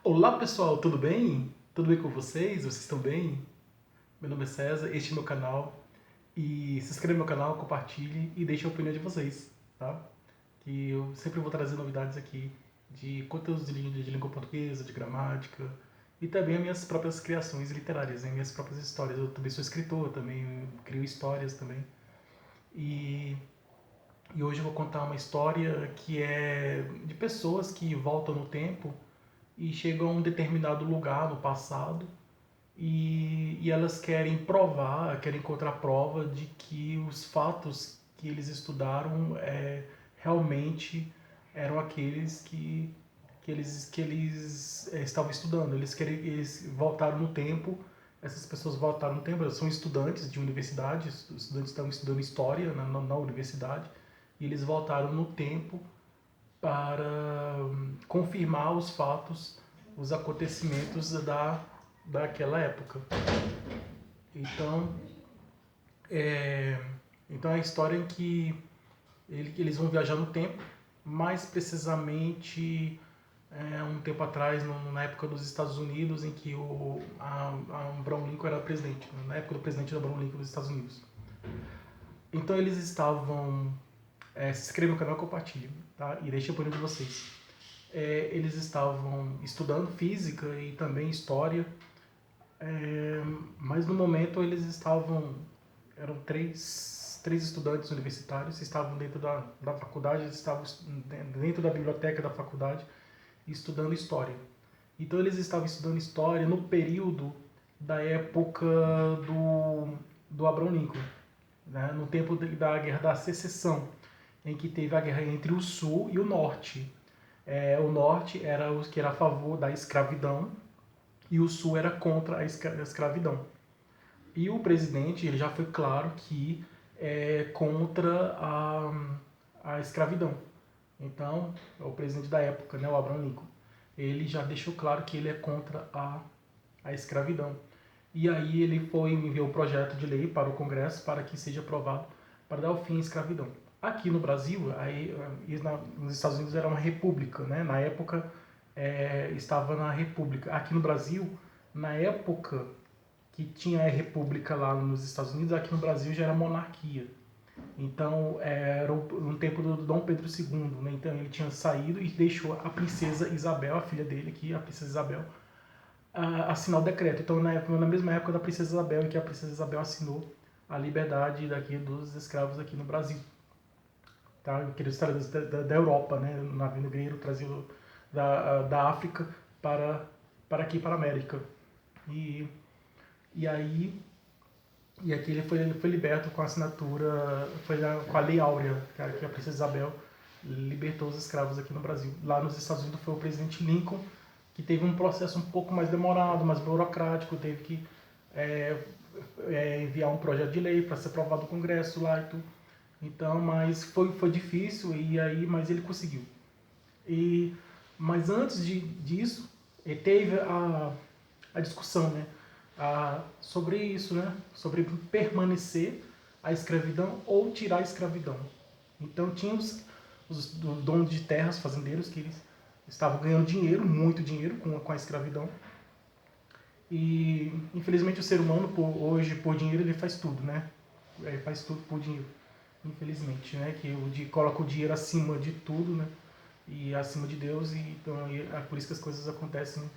Olá pessoal, tudo bem? Tudo bem com vocês? Vocês estão bem? Meu nome é César, este é meu canal. E se inscreva no meu canal, compartilhe e deixe a opinião de vocês, tá? Que eu sempre vou trazer novidades aqui de conteúdos de língua portuguesa, de gramática e também as minhas próprias criações literárias, né? Minhas próprias histórias. Eu também sou escritor, também crio histórias também. E, e hoje eu vou contar uma história que é de pessoas que voltam no tempo e chegam a um determinado lugar no passado e elas querem provar, querem encontrar prova de que os fatos que eles estudaram realmente eram aqueles que eles estavam estudando. Eles voltaram no tempo, essas pessoas voltaram no tempo, elas são estudantes de universidade, os estudantes estão estudando história na universidade, e eles voltaram no tempo para confirmar os fatos, os acontecimentos daquela época. Então, é, então é a história em que eles vão viajar no tempo, mais precisamente um tempo atrás, na época dos Estados Unidos, em que a Abraham Lincoln era presidente, na época do presidente Abraham Lincoln dos Estados Unidos. Então eles estavam... se inscreva no canal e compartilhe, tá? E deixe a opinião de vocês. Eles estavam estudando física e também história, mas no momento eles estavam, eram três estudantes universitários, estavam dentro da faculdade, eles estavam dentro da biblioteca da faculdade estudando história. Então eles estavam estudando história no período da época do Abraham Lincoln, né? No tempo da Guerra da Secessão, em que teve a guerra entre o Sul e o Norte. O Norte era os que era a favor da escravidão e o Sul era contra a escravidão. E o presidente ele já foi claro que é contra a escravidão. Então, o presidente da época, né, o Abraham Lincoln, ele já deixou claro que ele é contra a escravidão. E aí ele enviou um projeto de lei para o Congresso para que seja aprovado para dar o fim à escravidão. Aqui no Brasil, nos Estados Unidos era uma república, né? Na época estava na república. Aqui no Brasil, na época que tinha a república lá nos Estados Unidos, aqui no Brasil já era monarquia. Então era um tempo do Dom Pedro II, né? Então ele tinha saído e deixou a princesa Isabel, a filha dele aqui, a princesa Isabel, assinar o decreto. Então na mesma época da princesa Isabel, em que a princesa Isabel assinou a liberdade daqui dos escravos aqui no Brasil. Tá? Aqueles trazidos da Europa, né? O navio negreiro trazido da África para aqui, para a América. E aí e aqui ele foi liberto com a assinatura, com a Lei Áurea, cara, que a princesa Isabel libertou os escravos aqui no Brasil. Lá nos Estados Unidos foi o presidente Lincoln, que teve um processo um pouco mais demorado, mais burocrático, teve que enviar um projeto de lei para ser aprovado no Congresso lá e tudo. Então, mas foi difícil, mas ele conseguiu. Mas antes disso, teve a discussão, né? Sobre isso, né? Sobre permanecer a escravidão ou tirar a escravidão. Então tinha os donos de terras, fazendeiros, que eles estavam ganhando dinheiro, muito dinheiro com a escravidão. E infelizmente o ser humano hoje por dinheiro ele faz tudo, né? Ele faz tudo por dinheiro, infelizmente, né? Que coloca o dinheiro acima de tudo, né? E acima de Deus, e então é por isso que as coisas acontecem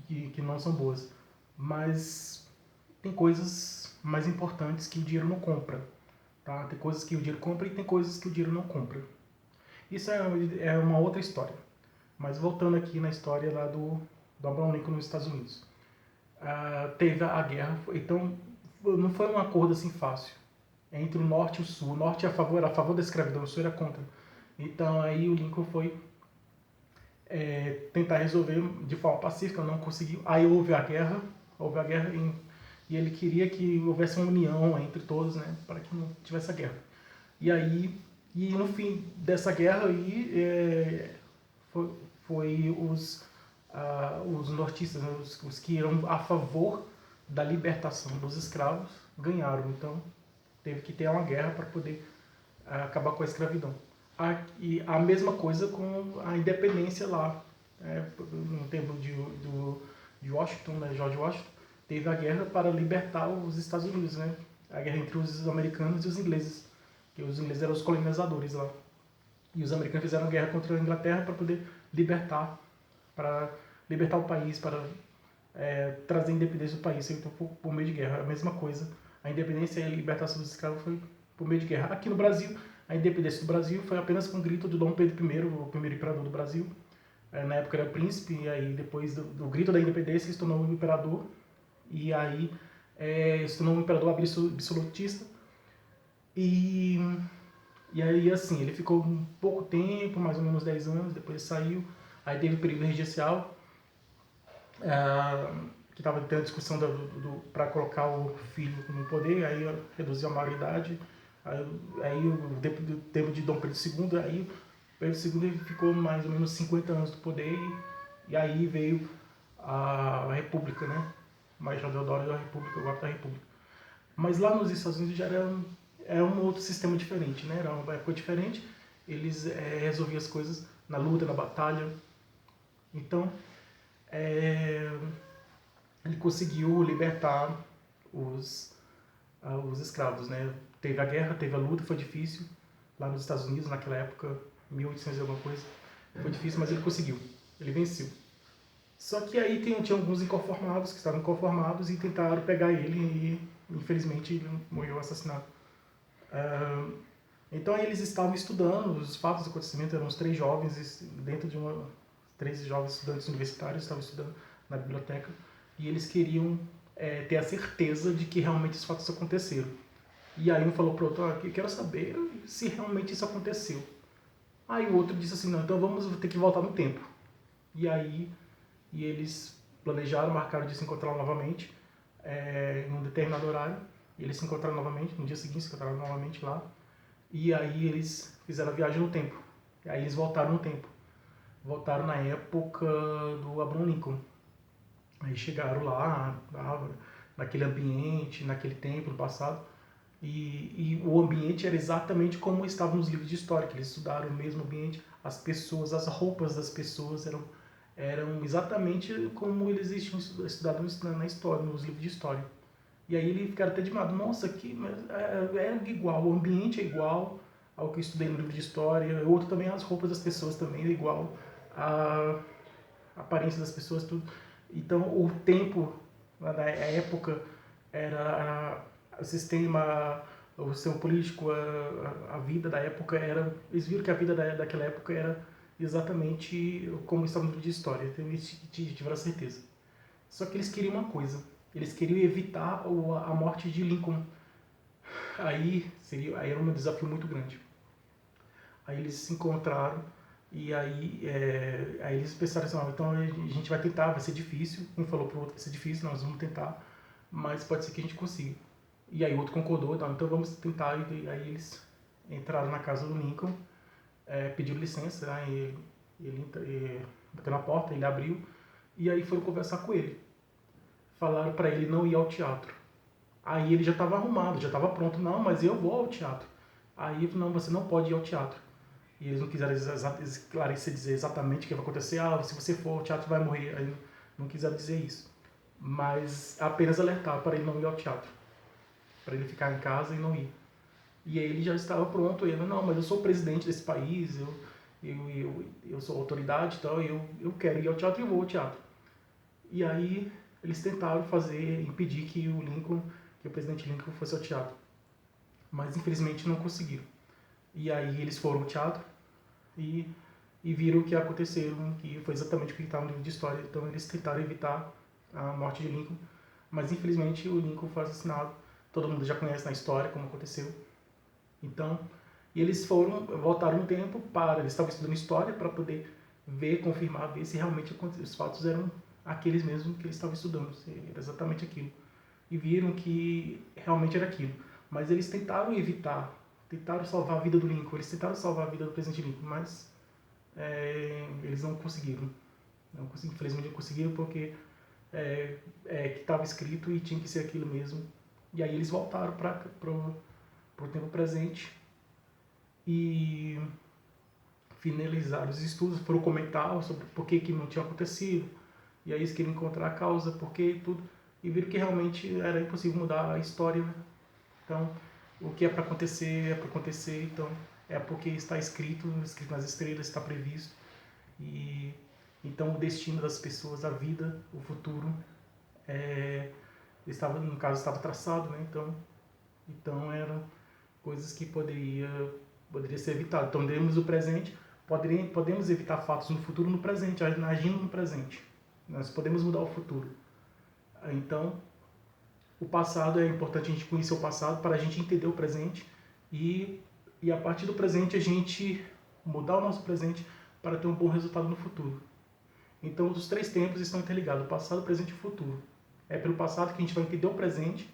que não são boas. Mas tem coisas mais importantes que o dinheiro não compra. Tá? Tem coisas que o dinheiro compra e tem coisas que o dinheiro não compra. Isso é uma outra história. Mas voltando aqui na história lá do Abraham Lincoln nos Estados Unidos. Teve a guerra, então não foi um acordo assim fácil entre o Norte e o Sul. O Norte era a favor da escravidão, o Sul era contra. Então aí o Lincoln foi tentar resolver de forma pacífica, não conseguiu. Aí houve a guerra e ele queria que houvesse uma união entre todos, né, para que não tivesse a guerra. E no fim dessa guerra aí, foi os nortistas, né, os que eram a favor da libertação dos escravos, ganharam. Então teve que ter uma guerra para poder acabar com a escravidão. E a mesma coisa com a independência lá no tempo de Washington, né, George Washington, teve a guerra para libertar os Estados Unidos, né? A guerra entre os americanos e os ingleses, que os ingleses eram os colonizadores lá. E os americanos fizeram guerra contra a Inglaterra para poder libertar, para libertar o país, para trazer a independência do país, então, por meio de guerra. A mesma coisa, a independência e a libertação dos escravos foi por meio de guerra. Aqui no Brasil, a independência do Brasil foi apenas com o grito de Dom Pedro I, o primeiro imperador do Brasil. Na época era príncipe, e aí depois do grito da independência ele se tornou um imperador, e aí se tornou um imperador absolutista. E aí, assim, ele ficou um pouco tempo, mais ou menos 10 anos, depois saiu. Aí teve o período regencial, que estava tendo discussão para colocar o filho no poder, aí reduziu a maioridade. Aí o tempo de Dom Pedro II, aí Pedro II ele ficou mais ou menos 50 anos do poder, e aí veio a República, né? Marechal Deodoro da República, o golpe da República. Mas lá nos Estados Unidos já era um outro sistema diferente, né? Era uma época diferente, eles resolviam as coisas na luta, na batalha. Então, ele conseguiu libertar os escravos, né? Teve a guerra, teve a luta, foi difícil. Lá nos Estados Unidos, naquela época, 1800 e alguma coisa, foi difícil, mas ele conseguiu. Ele venceu. Só que aí tinha alguns inconformados, que estavam inconformados e tentaram pegar ele e, infelizmente, ele morreu assassinado. Então eles estavam estudando os fatos do acontecimento, eram uns 3 jovens, dentro de 3 jovens estudantes universitários, estavam estudando na biblioteca, e eles queriam ter a certeza de que realmente os fatos aconteceram. E aí um falou para o outro, eu quero saber se realmente isso aconteceu. Aí o outro disse assim, não, então vamos ter que voltar no tempo. E aí eles planejaram, marcaram de se encontrar novamente, em um determinado horário. E eles se encontraram novamente, no dia seguinte se encontraram novamente lá. E aí eles fizeram a viagem no tempo. E aí eles voltaram no tempo. Voltaram na época do Abraham Lincoln. Aí chegaram lá, naquele ambiente, naquele tempo no passado. E o ambiente era exatamente como estava nos livros de história, que eles estudaram o mesmo ambiente, as pessoas, as roupas das pessoas eram exatamente como eles tinham estudado na história, nos livros de história. E aí ele ficaram até admirado, nossa, é igual, o ambiente é igual ao que eu estudei no livro de história, outro também, as roupas das pessoas também é igual, a aparência das pessoas, tudo. Então o tempo, a época, era o sistema, o sistema político, a vida da época era, eles viram que a vida daquela época era exatamente como estava no livro de história, então eles tiveram certeza. Só que eles queriam uma coisa, eles queriam evitar a morte de Lincoln. Aí era um desafio muito grande. Aí eles se encontraram e aí eles pensaram assim, então a gente vai tentar, vai ser difícil. Um falou pro outro, vai ser difícil, nós vamos tentar, mas pode ser que a gente consiga. E aí o outro concordou, então vamos tentar. E aí eles entraram na casa do Lincoln, pediram licença, né, ele bateu na porta, ele abriu, e aí foram conversar com ele. Falaram para ele não ir ao teatro. Aí ele já estava arrumado, já estava pronto, não, mas eu vou ao teatro. Aí não, você não pode ir ao teatro. E eles não quiseram esclarecer, dizer exatamente o que vai acontecer. Se você for ao teatro vai morrer. Aí não quiseram dizer isso. Mas apenas alertar para ele não ir ao teatro. Para ele ficar em casa e não ir. E aí ele já estava pronto. Ele, não, mas eu sou o presidente desse país, eu sou autoridade, então eu quero ir ao teatro e eu vou ao teatro. E aí eles tentaram impedir que o presidente Lincoln fosse ao teatro. Mas infelizmente não conseguiram. E aí eles foram ao teatro e viram o que aconteceu, que foi exatamente o que estava no livro de história. Então eles tentaram evitar a morte de Lincoln, mas infelizmente o Lincoln foi assassinado. Todo mundo já conhece na história como aconteceu. Então, e eles voltaram no tempo eles estavam estudando história para poder confirmar, ver se realmente os fatos eram aqueles mesmos que eles estavam estudando, se era exatamente aquilo. E viram que realmente era aquilo. Mas eles tentaram tentaram salvar a vida do Lincoln, eles tentaram salvar a vida do presidente Lincoln, mas eles não conseguiram. Infelizmente não conseguiram porque que estava escrito e tinha que ser aquilo mesmo. E aí eles voltaram para o tempo presente e finalizaram os estudos, foram comentar sobre por que não tinha acontecido, e aí eles queriam encontrar a causa, por que tudo, e viram que realmente era impossível mudar a história, né? Então, o que é para acontecer, então é porque está escrito nas estrelas, está previsto, e então o destino das pessoas, a vida, o futuro, estava, no caso, estava traçado, né? Então eram coisas que poderia ser evitado. Então, demos o presente, podemos evitar fatos no futuro no presente, agindo no presente. Nós podemos mudar o futuro. Então, o passado, é importante a gente conhecer o passado para a gente entender o presente e a partir do presente a gente mudar o nosso presente para ter um bom resultado no futuro. Então, os três tempos estão interligados, o passado, o presente e o futuro. É pelo passado que a gente vai entender o presente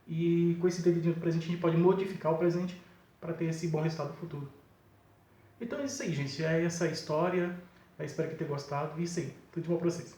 e com esse entendimento do presente a gente pode modificar o presente para ter esse bom resultado no futuro. Então é isso aí, gente. É essa a história. Eu espero que tenham gostado. E isso aí. Tudo de bom para vocês.